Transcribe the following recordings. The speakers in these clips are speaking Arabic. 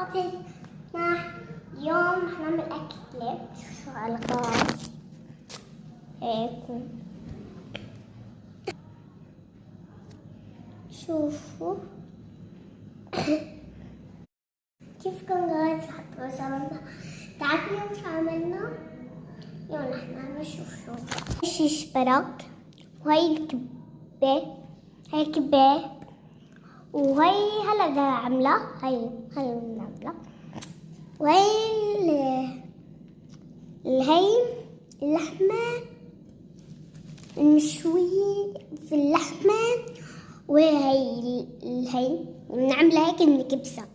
صفاتنا اليوم هنعمل أكل شو على الغاز هيك. شوفوا كيفكم غاز حطوا شغلنا. تعرفوا اليوم شو عملنا؟ يلا احنا نشوف شو شيش برك، وهي الكبة، هي الكبة، وهي هلا بدنا نعملها، هي بنعملها، وهي هي اللحمة المشوية في اللحمة، وهي بنعملها هيك بنكبسها،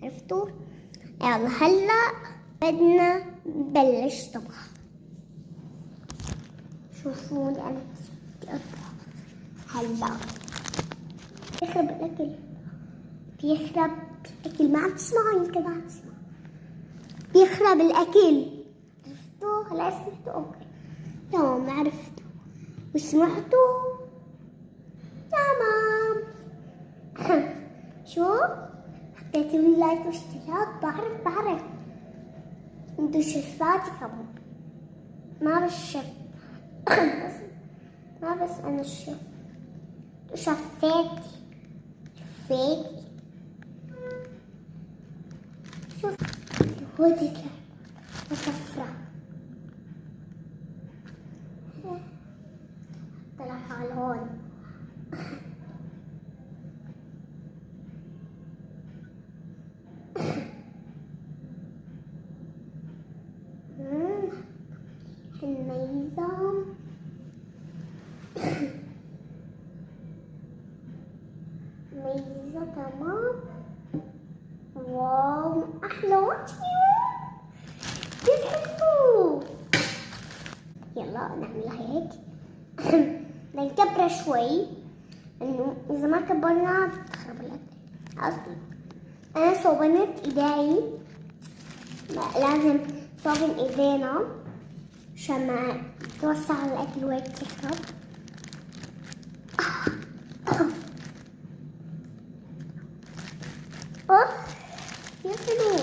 عرفتوا؟ يلا هلا بدنا نبلش طبخ. شوفوني انا بدي اطبخ هلا. بيخرب الاكل، بيخرب الاكل، ما عم تسمعوا؟ يمكن ما عم تسمعوا. بيخرب الاكل، عرفتوا؟ هلا سمعتوا؟ اوكي تمام، عرفتوا وسمعتوا؟ تمام. شو؟ حطيتوا لي لايك واشتراك؟ بعرف انتو شفاتي كمان، ما بس شف بس ما بس انا الشف، شفيتي شوف هودي صفرة طلع على هون. الميزة ميزة تمام. واو أحلى وجبة، كيف حلو. يلا نعملها هيك. بدنا نكبرها شوي، إنه إذا ما كبرنا بتخرب الأكل. قصدي أنا صوبنت إيدي، لازم صوبن إيدينا عشان ما توسع الأكل وهيك تخرب. يا حلو.